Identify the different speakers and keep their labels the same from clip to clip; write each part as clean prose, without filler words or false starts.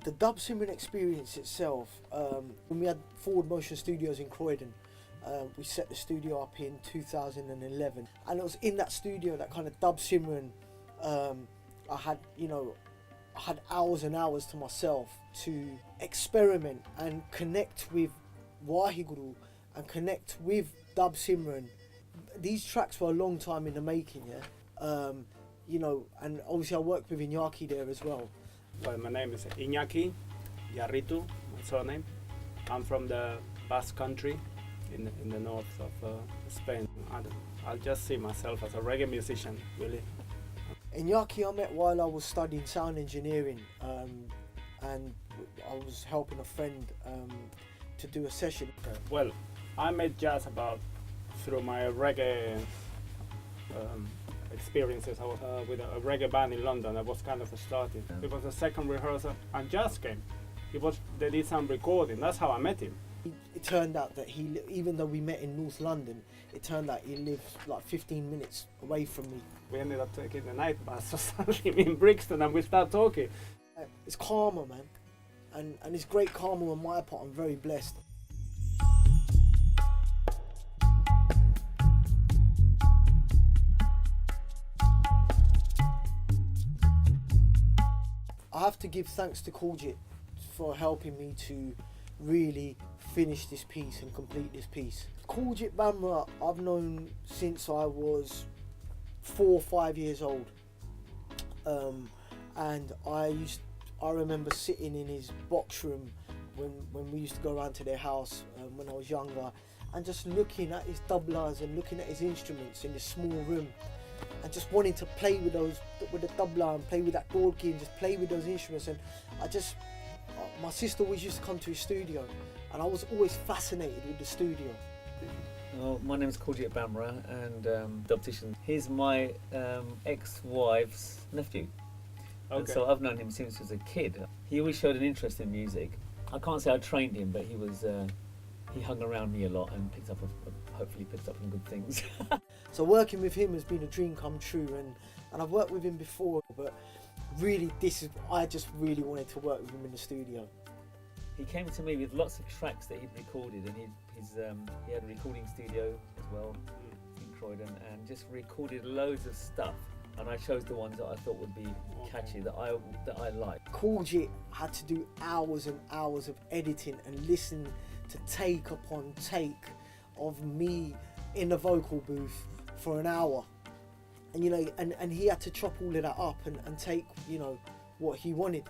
Speaker 1: The Dub Simran Experience itself, when we had Forward Motion Studios in Croydon, we set the studio up in 2011, and it was in that studio that kind of Dub Simran, I had hours and hours to myself to experiment and connect with Waheguru and connect with Dub Simran. These tracks were a long time in the making, yeah. And obviously I worked with Iñaki there as well.
Speaker 2: Well, my name is Iñaki Yarritu, my surname. I'm from the Basque country in the north of Spain. I'll just see myself as a reggae musician, really.
Speaker 1: Iñaki I met while I was studying sound engineering, and I was helping a friend to do a session.
Speaker 2: Well, I met jazz through my reggae experiences. I was with a reggae band in London. I was kind of starting. It was the second rehearsal, and jazz came. They did some recording. That's how I met him.
Speaker 1: It turned out that even though we met in North London, it turned out he lived like 15 minutes away from me.
Speaker 2: We ended up taking the night bus or something in Brixton, and we started talking.
Speaker 1: It's karma, man, and it's great karma on my part. I'm very blessed. I have to give thanks to Kuljit for helping me to really finish this piece and complete this piece. Kuljit Bhamra I've known since I was 4 or 5 years old, and I remember sitting in his box room when we used to go around to their house when I was younger, and just looking at his tablas and looking at his instruments in this small room, and just wanting to play with the tabla and play with that gorki and just play with those instruments. And my sister always used to come to his studio, and I was always fascinated with the studio.
Speaker 3: Well, my name is Kuljit Bhamra, and Dubtician. He's my ex-wife's nephew.
Speaker 2: Okay.
Speaker 3: And so I've known him since he was a kid. He always showed an interest in music. I can't say I trained him, but he hung around me a lot and hopefully picked up some good things.
Speaker 1: So working with him has been a dream come true, and I've worked with him before, but really I just really wanted to work with him in the studio.
Speaker 3: He came to me with lots of tracks that he'd recorded, and he had a recording studio as well in Croydon, and just recorded loads of stuff. And I chose the ones that I thought would be catchy, that I liked.
Speaker 1: Kuljit had to do hours and hours of editing and listen to take upon take of me in the vocal booth for an hour, and and he had to chop all of that up and take what he wanted.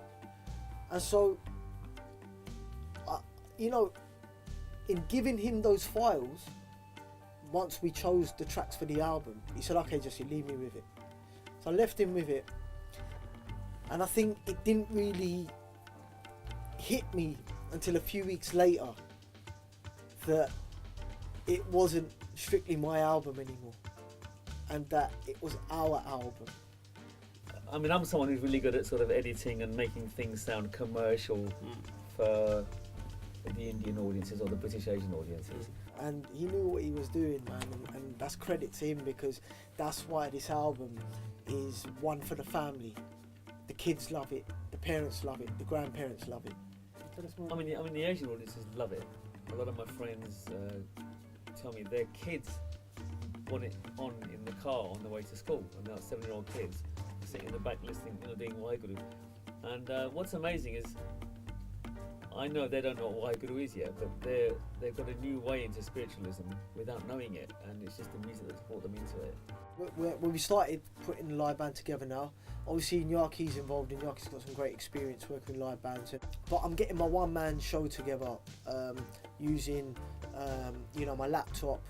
Speaker 1: And so in giving him those files, once we chose the tracks for the album, he said, okay, Jesse, leave me with it. So I left him with it, and I think it didn't really hit me until a few weeks later that it wasn't strictly my album anymore, and that it was our album.
Speaker 3: I mean, I'm someone who's really good at sort of editing and making things sound commercial for the Indian audiences or the British Asian audiences.
Speaker 1: And he knew what he was doing, man, and that's credit to him, because that's why this album is one for the family. The kids love it, the parents love it, the grandparents love it.
Speaker 3: I mean, the Asian audiences love it. A lot of my friends tell me their kids want it on in the car on the way to school, and they're 7-year-old kids sitting in the back listening, doing Waheguru. And what's amazing is, I know they don't know what Waheguru is yet, but they've got a new way into spiritualism without knowing it, and it's just the music that's brought them into it.
Speaker 1: When we started putting the live band together now, obviously Inyaki's involved. Inyaki's got some great experience working with live bands, but I'm getting my one-man show together using my laptop,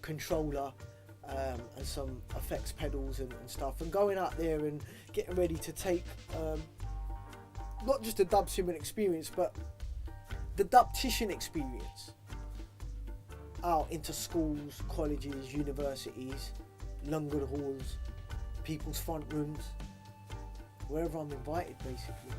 Speaker 1: controller, and some effects pedals and stuff, and going out there and getting ready to take not just the Dub Simran Experience, but the Dubtician experience out into schools, colleges, universities, London halls, people's front rooms, wherever I'm invited, basically.